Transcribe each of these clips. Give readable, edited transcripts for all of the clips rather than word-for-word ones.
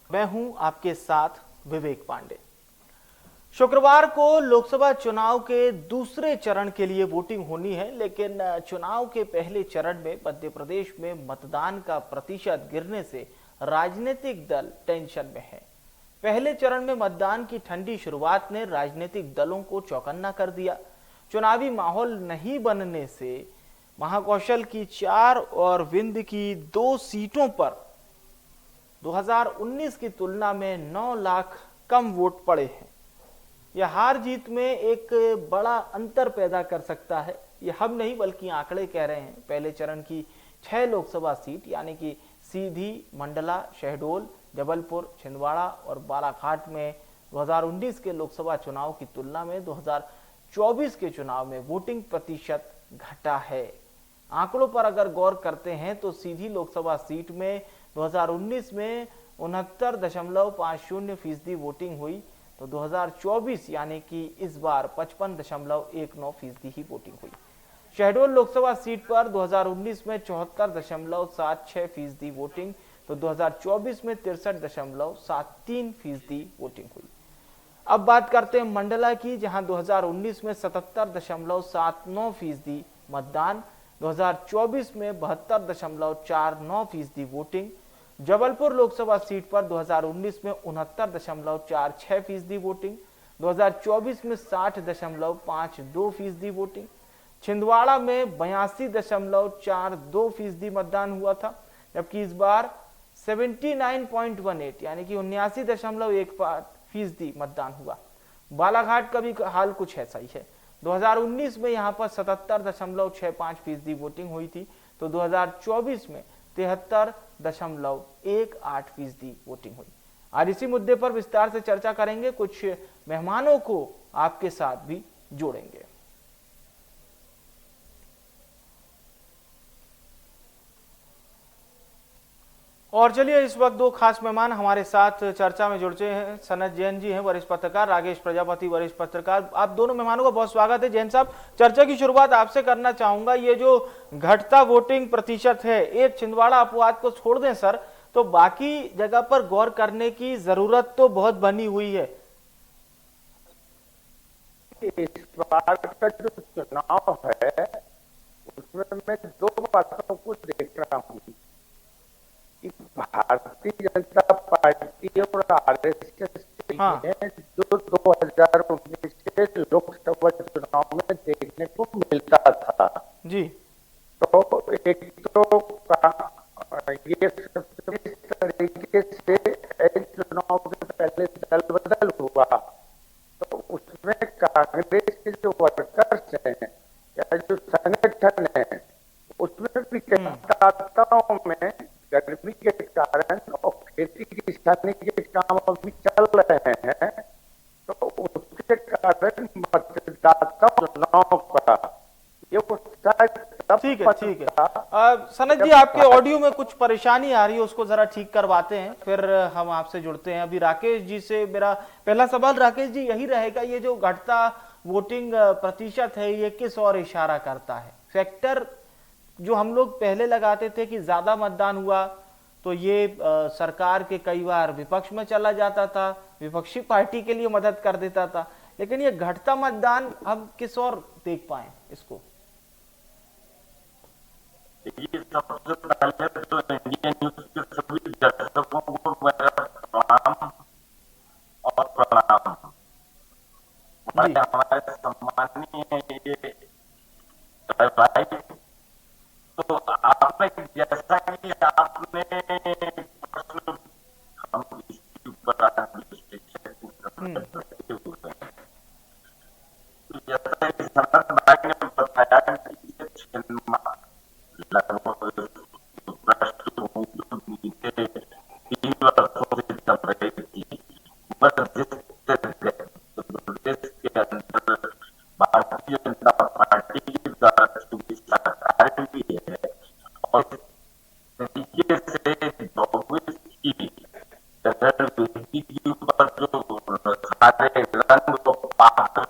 मैं हूं आपके साथ विवेक पांडे। शुक्रवार को लोकसभा चुनाव के दूसरे चरण के लिए वोटिंग होनी है, लेकिन चुनाव के पहले चरण में मध्य प्रदेश में मतदान का प्रतिशत गिरने से राजनीतिक दल टेंशन में है। पहले चरण में मतदान की ठंडी शुरुआत ने राजनीतिक दलों को चौकन्ना कर दिया। चुनावी माहौल नहीं बनने से महाकौशल की 4 और विंध्य की 2 सीटों पर 2019 की तुलना में 9 लाख कम वोट पड़े हैं। यह हार जीत में एक बड़ा अंतर पैदा कर सकता है। यह हम नहीं बल्कि आंकड़े कह रहे हैं। पहले चरण की 6 लोकसभा सीट यानी कि सीधी, मंडला, शहडोल, जबलपुर, छिंदवाड़ा और बालाघाट में 2019 के लोकसभा चुनाव की तुलना में 2024 के चुनाव में वोटिंग प्रतिशत घटा है। आंकड़ों पर अगर गौर करते हैं तो सीधी लोकसभा सीट में 2019 में 69.50% वोटिंग हुई, तो 2024 यानी कि इस बार 55.19% ही वोटिंग हुई। शहडोल लोकसभा सीट पर 2019 में 74.76% वोटिंग, तो 2024 में 63.73% वोटिंग हुई। अब बात करते हैं मंडला की, जहां 2019 में 77.79% मतदान, 2024 में 72.49% वोटिंग। जबलपुर लोकसभा सीट पर 2019 में 69.46% वोटिंग, 2024 में 60.52% वोटिंग। छिंदवाड़ा में 82.42% मतदान हुआ था, जबकि इस बार 79.18 यानी कि 79.1% मतदान हुआ। बालाघाट का भी हाल कुछ ऐसा ही है। 2019 में यहां पर 77.65% वोटिंग हुई थी, तो 2024 में 73.18% वोटिंग हुई। आज इसी मुद्दे पर विस्तार से चर्चा करेंगे, कुछ मेहमानों को आपके साथ भी जोड़ेंगे। और चलिए, इस वक्त 2 खास मेहमान हमारे साथ चर्चा में जुड़ चुके हैं। सनत जैन जी हैं, वरिष्ठ पत्रकार, राकेश प्रजापति, वरिष्ठ पत्रकार। आप दोनों मेहमानों का बहुत स्वागत है। जैन साहब, चर्चा की शुरुआत आपसे करना चाहूंगा। ये जो घटता वोटिंग प्रतिशत है, एक छिंदवाड़ा अपवाद को छोड़ दें सर, तो बाकी जगह पर गौर करने की जरूरत तो बहुत बनी हुई है। इस बार का जो चुनाव है उसमें मैं 2 बातों को देख रहा हूँ कि भारतीय जनता पार्टी और आरएसएस जो 2019 के लोकसभा चुनाव में देखने को मिलता था जी, तो एक तो ये इस तरीके से चुनाव के पहले दल बदल हुआ, तो उसमें कांग्रेस के जो वर्कर्स हैं या जो संगठन है उसमें भी मतदाताओं में गर्मी के कारण और खेती किसानी के काम अभी चल रहे हैं, तो उसके कारण मतदाता चुनाव का ये ठीक है, ठीक है। सनत जी, आपके ऑडियो में कुछ परेशानी आ रही है, उसको जरा ठीक करवाते हैं, फिर हम आपसे जुड़ते हैं। अभी राकेश जी से मेरा पहला सवाल, राकेश जी, यही रहेगा, ये जो घटता वोटिंग प्रतिशत है, ये किस ओर इशारा करता है? फैक्टर जो हम लोग पहले लगाते थे कि ज्यादा मतदान हुआ तो ये सरकार के कई बार विपक्ष में चला जाता था, विपक्षी पार्टी के लिए मदद कर देता था, लेकिन ये घटता मतदान हम किस ओर देख पाए इसको? ये सबसे पहले तो इंडियन न्यूज के सभी दर्शकों को मेरा प्रणाम और प्रणाम। हमारे सम्मानीय ये लाइव, तो आपने जैसा कि आपने प्रश्न हम इसके ऊपर जैसा कि सनत भाई ने बताया कि ये लगभग पृष्ठभूमि 3 वर्षों से चल रही थी, मगर जिस प्रदेश के अंदर भारतीय जनता पार्टी के द्वारा चुनी सरकार भी है और इस तरीके से 24 की रणनीति के ऊपर जो सारे रंग पात्र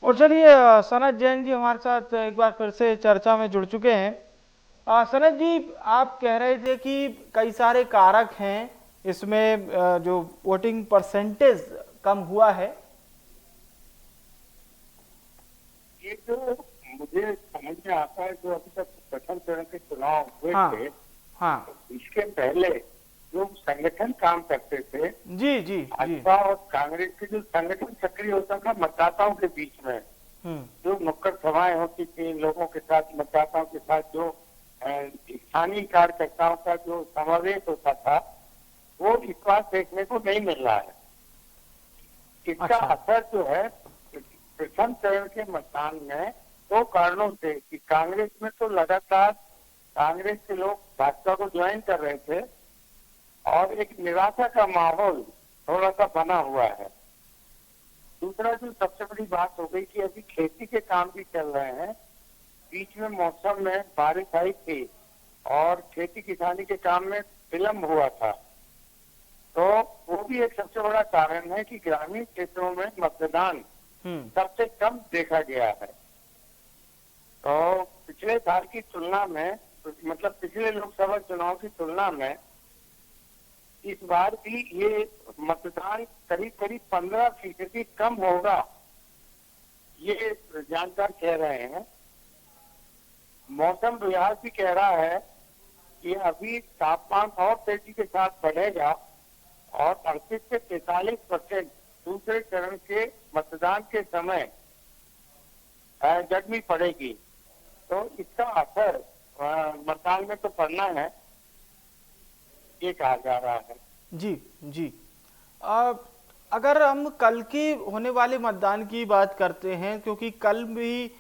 और चलिए सनत जैन जी हमारे साथ एक बार फिर से चर्चा में जुड़ चुके हैं। सनत जी, आप कह रहे थे कि कई सारे कारक हैं इसमें जो वोटिंग परसेंटेज कम हुआ है। ये जो मुझे समझ में आता है, जो अभी तक प्रथम चरण के चुनाव हुए हाँ थे, हाँ इसके पहले जो संगठन काम करते थे, जी जी जी। भाजपा और कांग्रेस के जो संगठन सक्रिय होता था मतदाताओं के बीच में, जो नुक्कड़ सभाएं होती थी लोगों के साथ, मतदाताओं के साथ, जो स्थानीय कार्यकर्ताओं का जो समावेश होता था, वो इस बार देखने को नहीं मिल रहा है। इसका अच्छा। असर जो है प्रथम चरण के मतदान में दो कारणों से, कि कांग्रेस में तो लगातार कांग्रेस के लोग भाजपा को ज्वाइन कर रहे थे और एक निराशा का माहौल थोड़ा सा बना हुआ है। दूसरा जो सबसे बड़ी बात हो गई कि अभी खेती के काम भी चल रहे हैं, बीच में मौसम में बारिश आई थी और खेती किसानी के काम में विलम्ब हुआ था, तो वो भी एक सबसे बड़ा कारण है कि ग्रामीण क्षेत्रों में मतदान सबसे कम देखा गया है। तो पिछले साल की तुलना में, मतलब पिछले लोकसभा चुनाव की तुलना में इस बार भी ये मतदान करीब करीब 15% कम होगा, ये जानकार कह रहे हैं। मौसम विभाग भी कह रहा है कि अभी तापमान और तेजी के साथ बढ़ेगा और 38 से 43% दूसरे चरण के मतदान के समय गर्मी पड़ेगी, तो इसका असर मतदान में तो पड़ना है, ये कहा जा रहा है। जी जी। अगर हम कल की होने वाले मतदान की बात करते हैं, क्योंकि कल भी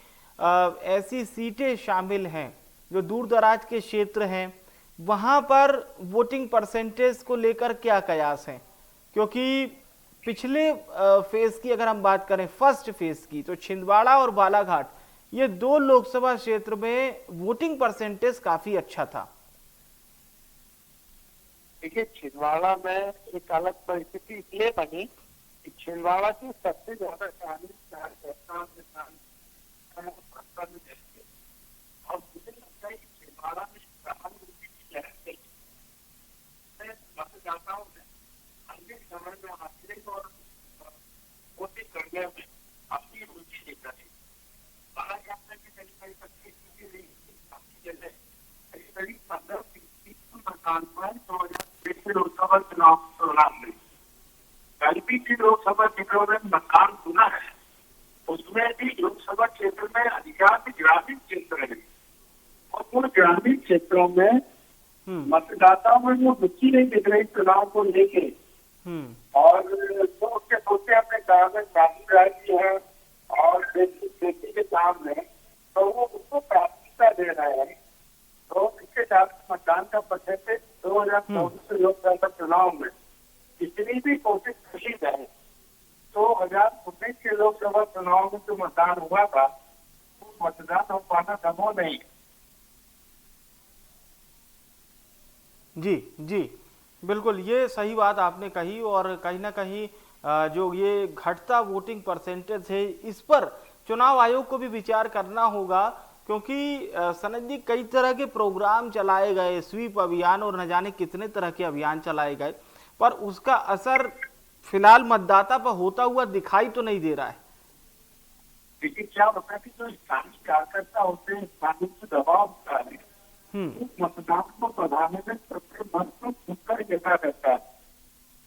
ऐसी सीटें शामिल हैं जो दूर दराज के क्षेत्र हैं, वहां पर वोटिंग परसेंटेज को लेकर क्या कयास हैं? क्योंकि पिछले फेज की अगर हम बात करें, फर्स्ट फेज की, तो छिंदवाड़ा और बालाघाट, ये दो लोकसभा क्षेत्र में वोटिंग परसेंटेज काफी अच्छा था। देखिए, छिंदवाड़ा में एक अलग परिस्थिति इसलिए बनी कि छिंदवाड़ा से सबसे ज्यादा और मुझे लगता है कि छिंदवाड़ा में मतदाताओं ने अंतिम समय में आश्रय और वोटिंग करने में अपनी रुचि दिखाई। बालाघाट में भी कई करीब 15% मतदान हुआ 2023 लोकसभा चुनाव के दौरान में। गलपी की लोकसभा क्षेत्रों में मतदान हुआ है, उसमें भी लोकसभा क्षेत्र में अधिकांश ग्रामीण क्षेत्र है और उन ग्रामीण क्षेत्रों में मतदाताओं में वो रुचि नहीं दिख रही चुनाव को लेके, और जो उसके सोचते अपने गाँव में काफी है और खेती के काम में, तो वो उसको प्राथमिकता दे रहे हैं। तो इसके साथ मतदान का परसेंटेज 2024 लोकसभा चुनाव में इतनी भी कोशिश करी जाए, 2019 के लोकसभा चुनाव में जो मतदान हुआ था, वो मतदान हो पाना संभव नहीं। जी जी, बिल्कुल, ये सही बात आपने कही। और कहीं ना कहीं जो ये घटता वोटिंग परसेंटेज है, इस पर चुनाव आयोग को भी विचार करना होगा, क्योंकि सनत जी, कई तरह के प्रोग्राम चलाए गए, स्वीप अभियान और न जाने कितने तरह के अभियान चलाए गए, पर उसका असर फिलहाल मतदाता पर होता हुआ दिखाई तो नहीं दे रहा है। लेकिन क्या होता है कि जो स्थानीय कार्यकर्ता होते हैं, स्थानीय से दबाव होता है, मतदान को बढ़ाने में सबसे महत्वपूर्ण भूमिका जता रहता है।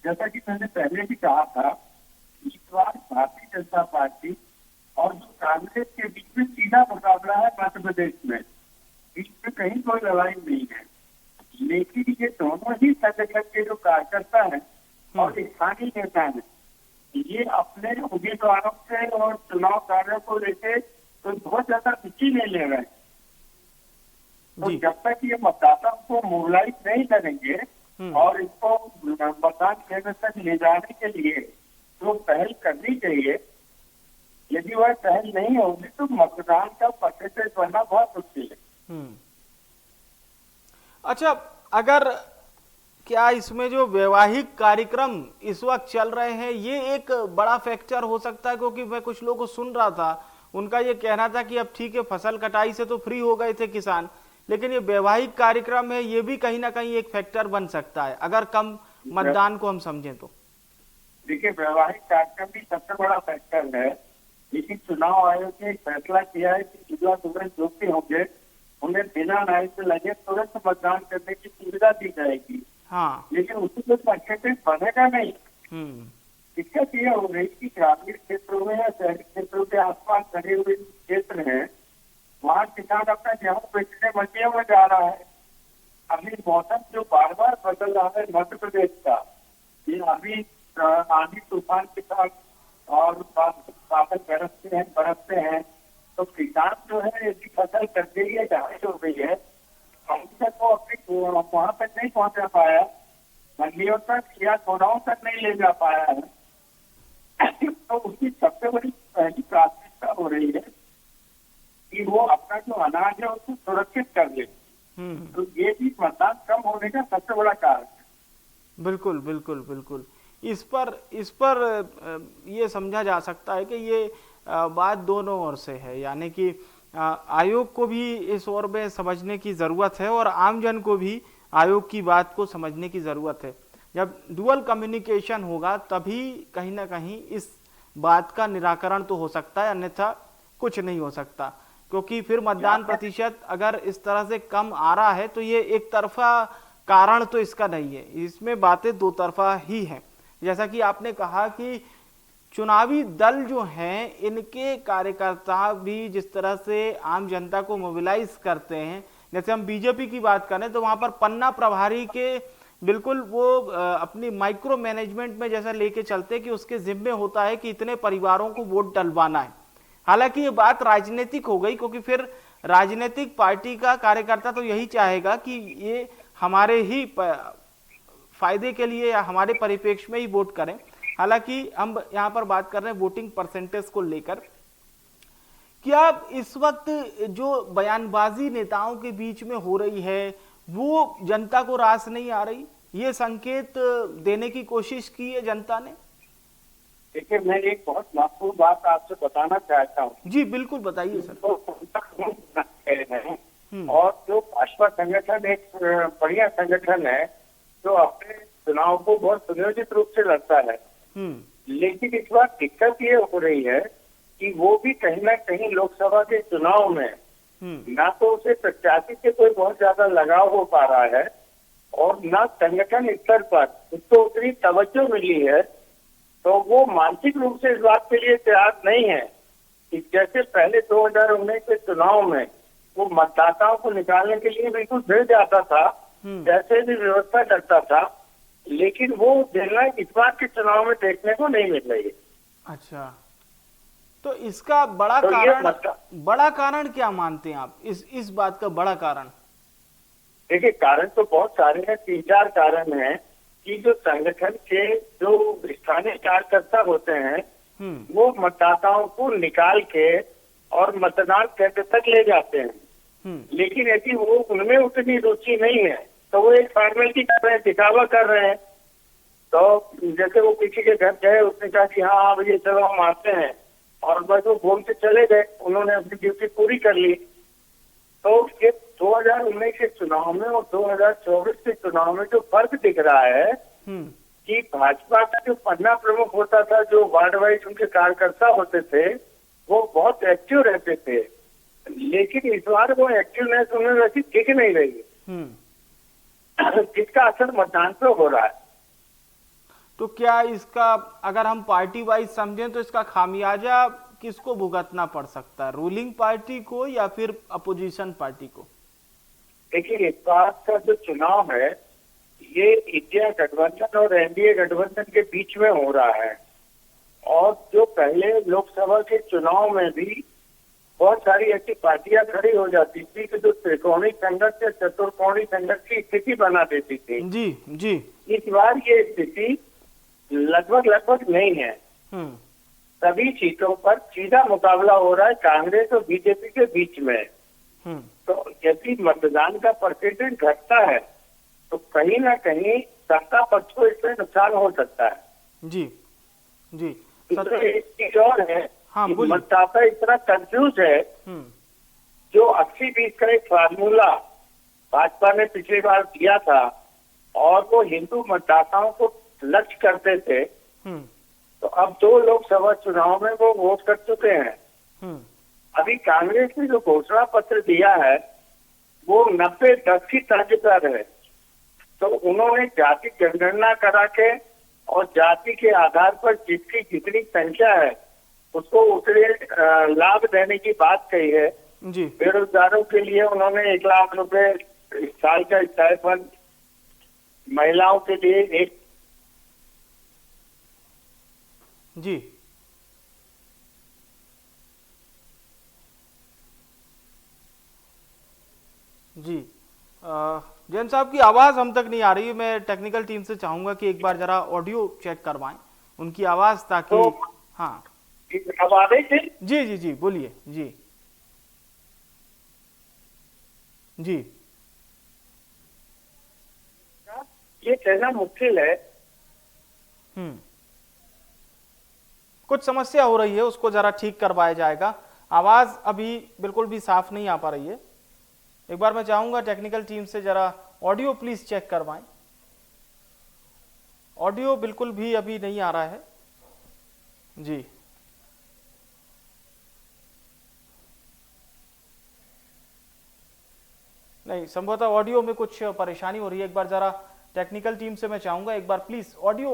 जैसा कि मैंने पहले भी कहा था, इस बार भारतीय जनता पार्टी और जो कांग्रेस के बीच में सीधा मुकाबला है मध्य प्रदेश में, बीच में कहीं कोई लड़ाई नहीं है, लेकिन ये दोनों ही संगठन के जो कार्यकर्ता हैं और स्थानीय नेता हैं, ये अपने उम्मीदवारों से और चुनाव कार्यों को लेकर तो बहुत ज्यादा रुचि नहीं ले रहे हैं। तो जब तक ये मतदाता को मोबिलाइज नहीं करेंगे और इसको मतदान केंद्र तक ले जाने के लिए जो पहल करनी चाहिए, यदि वह पहल नहीं होगी तो मतदान का परसेंटेज बढ़ना बहुत मुश्किल है। अच्छा, अगर क्या इसमें जो वैवाहिक कार्यक्रम इस वक्त चल रहे हैं ये एक बड़ा फैक्टर हो सकता है? क्योंकि मैं कुछ लोगों को सुन रहा था, उनका ये कहना था कि अब ठीक है, फसल कटाई से तो फ्री हो गए थे किसान, लेकिन ये वैवाहिक कार्यक्रम है, ये भी कहीं ना कहीं एक फैक्टर बन सकता है अगर कम मतदान को हम समझें तो। देखिए, वैवाहिक कार्यक्रम भी सबसे बड़ा फैक्टर है, लेकिन चुनाव आयोग ने फैसला किया है कि जुआ तुरंत जो भी होंगे उन्हें बिना न्याय से लगे तुरंत मतदान करने की सुविधा दी जाएगी। हाँ। लेकिन उसी को परसेंटेज बढ़ेगा नहीं। दिक्कत यह हो रही कि ग्रामीण क्षेत्रों में या शहरी क्षेत्रों के आसपास बने हुए क्षेत्र हैं, वहाँ किसान अपना गेहूँ बेचने मंडियों में जा रहा है। अभी मौसम जो बार बार बदल रहा है मध्य प्रदेश का, ये अभी आंधी तूफान के साथ और बादल बरसते हैं तो किसान जो है इसकी फसल कर गई है, घास हो गई है, अभी तक वो अपनी वहाँ तक नहीं पहुँचा पाया, मंडियों तक या गोदामों तक नहीं ले जा पाया है। तो उसकी सबसे बड़ी पहली प्राथमिकता हो रही है कि वो अपना जो अनाज है उसको सुरक्षित कर ले। तो ये भी मतदान कम होने का सबसे बड़ा कारण है। बिल्कुल बिल्कुल बिल्कुल। इस पर ये समझा जा सकता है कि ये बात दोनों ओर से है, यानी कि आयोग को भी इस ओर में समझने की जरूरत है और आमजन को भी आयोग की बात को समझने की जरूरत है। जब डुअल कम्युनिकेशन होगा तभी कहीं ना कहीं इस बात का निराकरण तो हो सकता है, अन्यथा कुछ नहीं हो सकता। क्योंकि फिर मतदान प्रतिशत अगर इस तरह से कम आ रहा है तो ये एक तरफा कारण तो इसका नहीं है, इसमें बातें दो तरफा ही हैं। जैसा कि आपने कहा कि चुनावी दल जो हैं इनके कार्यकर्ता भी जिस तरह से आम जनता को मोबिलाइज करते हैं, जैसे हम बीजेपी की बात करें तो वहां पर पन्ना प्रभारी के बिल्कुल वो अपनी माइक्रो मैनेजमेंट में जैसा लेके चलते कि उसके जिम्मे होता है कि इतने परिवारों को वोट डलवाना है। हालांकि ये बात राजनीतिक हो गई, क्योंकि फिर राजनीतिक पार्टी का कार्यकर्ता तो यही चाहेगा कि ये हमारे ही फायदे के लिए या हमारे परिप्रेक्ष्य में ही वोट करें। हालांकि हम यहाँ पर बात कर रहे हैं वोटिंग परसेंटेज को लेकर। क्या इस वक्त जो बयानबाजी नेताओं के बीच में हो रही है वो जनता को रास नहीं आ रही? ये संकेत देने की कोशिश की है जनता ने? देखिए, मैं एक बहुत महत्वपूर्ण बात आपसे बताना चाहता हूँ। जी बिल्कुल, बताइए सर। और जो भाजपा संगठन एक बढ़िया संगठन है जो अपने चुनाव को बहुत सुनियोजित रूप से लड़ता है, लेकिन इस बार दिक्कत ये हो रही है कि वो भी कहीं ना कहीं लोकसभा के चुनाव में ना तो उसे प्रत्याशी से कोई बहुत ज्यादा लगाव हो पा रहा है और ना संगठन स्तर पर उसको उतनी तवज्जो मिली है, तो वो मानसिक रूप से इस बात के लिए तैयार नहीं है कि जैसे पहले 2019 के चुनाव में वो मतदाताओं को निकालने के लिए बिल्कुल भिड़ जाता था, जैसे भी व्यवस्था करता था, लेकिन वो झेलना इस बार के चुनाव में देखने को नहीं मिल रही है। अच्छा, तो इसका बड़ा कारण क्या मानते हैं आप? इस बात का बड़ा कारण? देखिए, कारण तो बहुत सारे हैं, 3-4 कारण हैं कि जो संगठन के जो स्थानीय कार्यकर्ता होते हैं वो मतदाताओं को निकाल के और मतदान केंद्र तक ले जाते हैं, लेकिन यदि वो उनमें उतनी रुचि नहीं है तो वो एक फॉर्मेलिटी कर रहे हैं, दिखावा कर रहे हैं। तो जैसे वो किसी के घर गए, उसने कहा कि हाँ भैया चलो हम आते हैं, और बस वो घूम के चले गए, उन्होंने अपनी ड्यूटी पूरी कर ली। तो ये 2019 के चुनाव में और 2024 के चुनाव में जो फर्क दिख रहा है कि भाजपा का जो पन्ना प्रमुख होता था, जो वार्ड वाइज उनके कार्यकर्ता होते थे, वो बहुत एक्टिव रहते थे, लेकिन इस बार वो एक्टिवनेस उन्हें वैसी दिख नहीं रही, जिसका असर मतदान पे हो रहा है। तो क्या इसका अगर हम पार्टी वाइज समझें तो इसका खामियाजा किसको भुगतना पड़ सकता है, रूलिंग पार्टी को या फिर अपोजिशन पार्टी को? देखिए, इस बार का जो चुनाव है ये इंडिया गठबंधन और एनडीए गठबंधन के बीच में हो रहा है, और जो पहले लोकसभा के चुनाव में भी बहुत सारी ऐसी पार्टियां खड़ी हो जाती थी कि जो त्रिकोणीय संघर्ष या चतुर्कोणीय संघर्ष की स्थिति बना देती थी। जी। इस बार ये स्थिति लगभग नहीं है। सभी सीटों पर सीधा मुकाबला हो रहा है कांग्रेस और बीजेपी के बीच में। तो यदि मतदान का परसेंटेज घटता है तो कहीं ना कहीं सत्ता पक्ष को इसमें नुकसान हो सकता है। जी जी दूसरी एक चीज और है हाँ, कि बोलिए। मतदाता इतना कंफ्यूज है, हम्म जो 80-20 का एक फार्मूला भाजपा ने पिछली बार दिया था और वो हिंदू मतदाताओं को लक्ष्य करते थे, हम्म तो अब 2 लोकसभा चुनाव में वो वोट कर चुके हैं। हम्म अभी कांग्रेस ने जो घोषणा पत्र दिया है वो 90-10 की तर्ज पर है। तो उन्होंने जाति जनगणना करा के और जाति के आधार पर जिसकी जितनी संख्या है उसको उतने लाभ देने की बात कही है। जी बेरोजगारों के लिए उन्होंने 1 लाख रुपए इस साल का स्टाइपेंड, महिलाओं के लिए एक जी जी जैन साहब की आवाज हम तक नहीं आ रही है। मैं टेक्निकल टीम से चाहूंगा कि एक बार जरा ऑडियो चेक करवाएं उनकी आवाज, ताकि हाँ अब आ रही थी। जी जी जी बोलिए। जी जी ये कहना मुश्किल है। कुछ समस्या हो रही है, उसको जरा ठीक करवाया जाएगा। आवाज अभी बिल्कुल भी साफ नहीं आ पा रही है। एक बार मैं चाहूंगा टेक्निकल टीम से जरा ऑडियो प्लीज चेक करवाएं। ऑडियो बिल्कुल भी अभी नहीं आ रहा है। जी नहीं, संभवतः ऑडियो में कुछ परेशानी हो रही है। एक बार जरा टेक्निकल टीम से मैं चाहूंगा एक बार प्लीज ऑडियो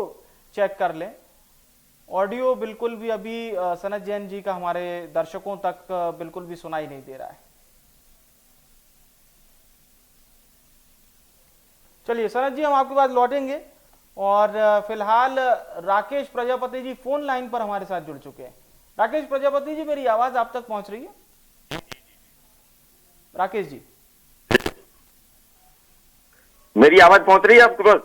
चेक कर लें। ऑडियो बिल्कुल भी अभी सनत जैन जी का हमारे दर्शकों तक बिल्कुल भी सुनाई नहीं दे रहा है। चलिए सनत जी, हम आपके पास लौटेंगे। और फिलहाल राकेश प्रजापति जी फोन लाइन पर हमारे साथ जुड़ चुके हैं। राकेश प्रजापति जी, मेरी आवाज आप तक पहुंच रही है? राकेश जी, मेरी आवाज पहुंच रही है आपके पास?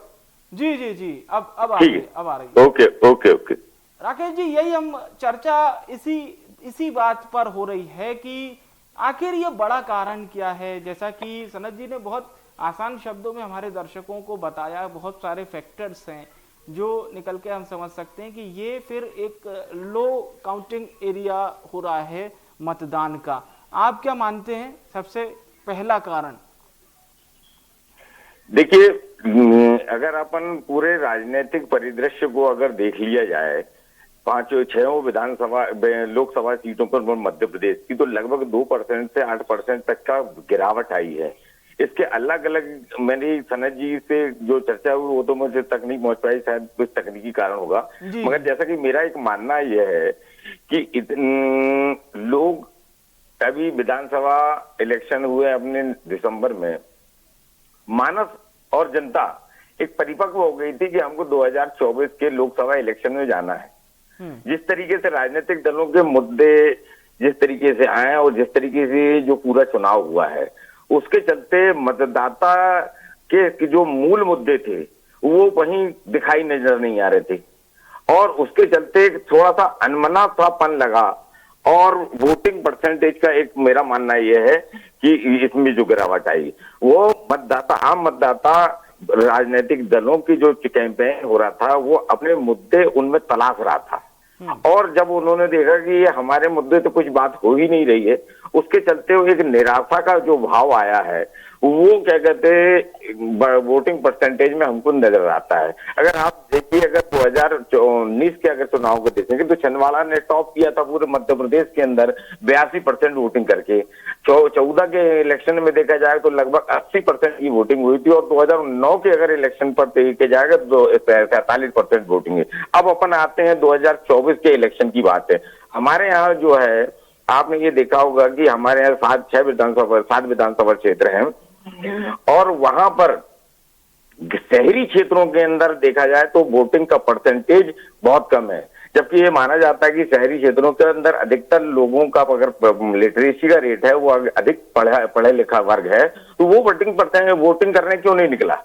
जी जी जी, अब आ रही है, अब आ रही है। Okay okay okay. Rakesh ji, यही हम चर्चा इसी बात पर हो रही है कि आखिर ये बड़ा कारण क्या है। जैसा कि सनत जी ने बहुत आसान शब्दों में हमारे दर्शकों को बताया, बहुत सारे फैक्टर्स हैं जो निकल के हम समझ सकते हैं कि ये फिर एक लो काउंटिंग एरिया हो रहा है मतदान का। आप क्या मानते हैं सबसे पहला कारण? देखिए, अगर अपन पूरे राजनीतिक परिदृश्य को अगर देख लिया जाए, 5-6 विधानसभा लोकसभा सीटों पर मध्य प्रदेश की, तो लगभग 2% से 8% तक का गिरावट आई है। इसके अलग अलग मैंने सनत जी से जो चर्चा हुई वो तो मुझे तक नहीं पहुंच पाई, शायद कुछ तकनीकी कारण होगा। मगर जैसा कि मेरा एक मानना यह है कि लोग अभी विधानसभा इलेक्शन हुए अपने दिसंबर में, मानस और जनता एक परिपक्व हो गई थी कि हमको 2024 के लोकसभा इलेक्शन में जाना है। जिस तरीके से राजनीतिक दलों के मुद्दे जिस तरीके से आए और जिस तरीके से जो पूरा चुनाव हुआ है, उसके चलते मतदाता के जो मूल मुद्दे थे वो कहीं दिखाई नजर नहीं आ रहे थे, और उसके चलते थोड़ा सा अनमना सापन लगा। और वोटिंग परसेंटेज का एक मेरा मानना यह है कि इसमें जो गिरावट आई, वो मतदाता, आम मतदाता राजनीतिक दलों की जो कैंपेन हो रहा था वो अपने मुद्दे उनमें तलाश रहा था, और जब उन्होंने देखा कि ये हमारे मुद्दे तो कुछ बात हो ही नहीं रही है, उसके चलते वो एक निराशा का जो भाव आया है वो क्या कहते वोटिंग परसेंटेज में हमको नजर आता है। अगर आप देखिए, अगर 2019 के अगर चुनाव को देखेंगे तो छिंदवाड़ा ने टॉप किया था पूरे मध्य प्रदेश के अंदर 82% वोटिंग करके। 14 के इलेक्शन में देखा जाए तो लगभग 80% की वोटिंग हुई थी, और 2009 के अगर इलेक्शन पर देखा जाएगा तो 47% वोटिंग है। अब अपन आते हैं 2024 के इलेक्शन की बात है। हमारे यहाँ जो है, आपने ये देखा होगा कि हमारे यहाँ 7 विधानसभा क्षेत्र हैं, और वहां पर शहरी क्षेत्रों के अंदर देखा जाए तो वोटिंग का परसेंटेज बहुत कम है, जबकि ये माना जाता है कि शहरी क्षेत्रों के अंदर अधिकतर लोगों का अगर लिटरेसी का रेट है वो अधिक पढ़े लिखा वर्ग है, तो वो वोटिंग करने क्यों नहीं निकला?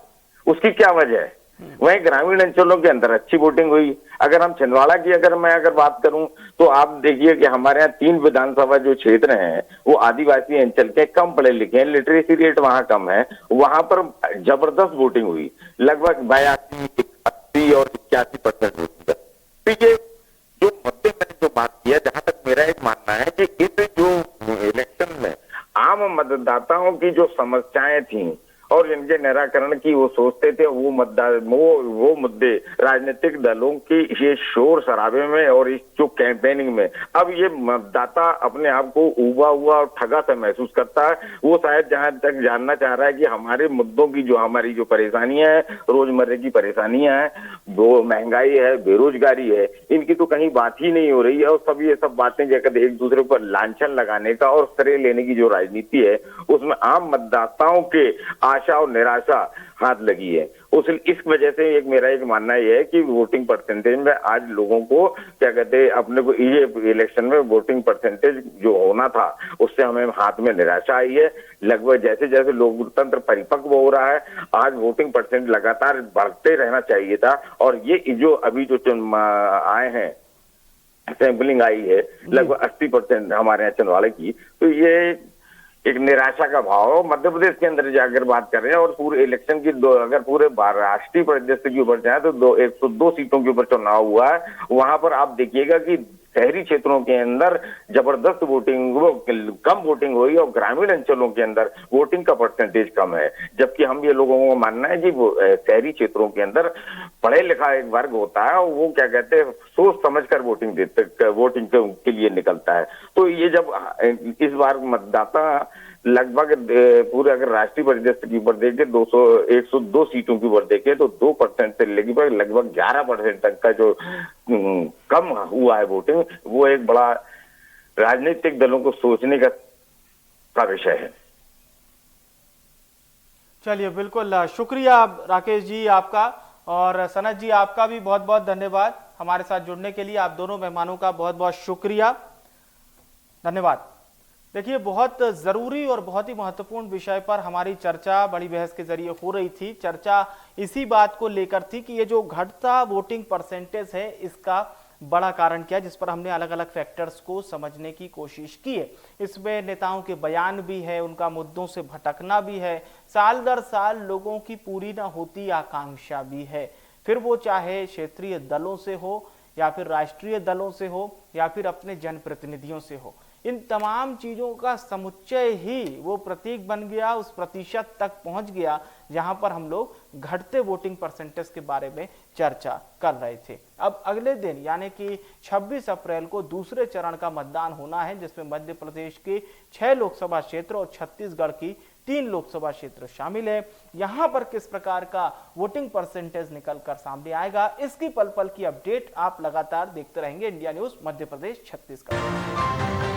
उसकी क्या वजह है? वहीं ग्रामीण अंचलों के अंदर अच्छी वोटिंग हुई। अगर हम छिंदवाड़ा की अगर बात करूं तो आप देखिए कि हमारे यहाँ 3 विधानसभा जो क्षेत्र हैं वो आदिवासी अंचल के, कम पढ़े लिखे हैं, लिटरेसी रेट वहां कम है, वहां पर जबरदस्त वोटिंग हुई, लगभग 82, 80 और 81% वोटिंग। तो ये जो मुद्दे मैंने जो बात किया, जहां तक मेरा एक मानना है कि इस जो इलेक्शन में आम मतदाताओं की जो समस्याएं थी और इनके निराकरण की वो सोचते थे, वो मुद्दे राजनीतिक दलों की ये शोर शराबे में और इस जो कैंपेनिंग में अब ये मतदाता अपने आप को उबा हुआ और ठगा सा महसूस करता है। वो शायद जहां तक जानना चाह रहा है कि हमारे मुद्दों की जो हमारी जो परेशानियां हैं, रोजमर्रे की परेशानियां हैं, वो महंगाई है, बेरोजगारी है, इनकी तो कहीं बात ही नहीं हो रही है। और सब ये सब बातें जगह एक दूसरे पर लांछन लगाने का और श्रेय लेने की जो राजनीति है, उसमें आम मतदाताओं के आशा और निराशा हाथ लगी है। इस वजह से मेरा एक मानना यह है कि वोटिंग परसेंटेज में आज लोगों को क्या कहते हैं, अपने को ये इलेक्शन में वोटिंग परसेंटेज जो होना था उससे हमें हाथ में निराशा आई है। लगभग जैसे जैसे लोकतंत्र परिपक्व हो रहा है, आज वोटिंग परसेंट लगातार बढ़ते रहना चाहिए था। और ये जो अभी जो आए हैं, सैंपलिंग आई है लगभग 80% हमारे यहाँ छिंदवाड़ा की, तो ये एक निराशा का भाव है। मध्य प्रदेश के अंदर जाकर बात कर रहे हैं और पूरे इलेक्शन की अगर पूरे राष्ट्रीय परिदृश्य के ऊपर जाए तो 102 सीटों के ऊपर चुनाव हुआ है। वहां पर आप देखिएगा कि शहरी क्षेत्रों के अंदर जबरदस्त वोटिंग, वो कम वोटिंग हुई और ग्रामीण अंचलों के अंदर वोटिंग का परसेंटेज कम है। जबकि हम ये लोगों को मानना है कि शहरी क्षेत्रों के अंदर पढ़े लिखा एक वर्ग होता है और वो क्या कहते हैं, सोच समझकर वोटिंग के लिए निकलता है। तो ये जब इस बार मतदाता लगभग पूरे अगर राष्ट्रीय परिदृश्य के ऊपर देखे 102 सीटों के ऊपर देखे तो 2% से लगभग 11% तक का जो कम हुआ है वोटिंग, वो एक बड़ा राजनीतिक दलों को सोचने का विषय है। चलिए, बिल्कुल शुक्रिया राकेश जी आपका, और सनत जी आपका भी बहुत बहुत धन्यवाद हमारे साथ जुड़ने के लिए। आप दोनों मेहमानों का बहुत बहुत शुक्रिया, धन्यवाद। देखिए, बहुत जरूरी और बहुत ही महत्वपूर्ण विषय पर हमारी चर्चा बड़ी बहस के जरिए हो रही थी। चर्चा इसी बात को लेकर थी कि ये जो घटता वोटिंग परसेंटेज है, इसका बड़ा कारण क्या है, जिस पर हमने अलग अलग फैक्टर्स को समझने की कोशिश की है। इसमें नेताओं के बयान भी है, उनका मुद्दों से भटकना भी है, साल दर साल लोगों की पूरी ना होती आकांक्षा भी है, फिर वो चाहे क्षेत्रीय दलों से हो या फिर राष्ट्रीय दलों से हो या फिर अपने जनप्रतिनिधियों से हो। इन तमाम चीजों का समुच्चय ही वो प्रतीक बन गया, उस प्रतिशत तक पहुंच गया जहां पर हम लोग घटते वोटिंग परसेंटेज के बारे में चर्चा कर रहे थे। अब अगले दिन यानी कि 26 अप्रैल को दूसरे चरण का मतदान होना है, जिसमें मध्य प्रदेश के 6 लोकसभा क्षेत्र और छत्तीसगढ़ की 3 लोकसभा क्षेत्र शामिल है। यहां पर किस प्रकार का वोटिंग परसेंटेज निकल कर सामने आएगा, इसकी पल पल की अपडेट आप लगातार देखते रहेंगे इंडिया न्यूज मध्य प्रदेश छत्तीसगढ़।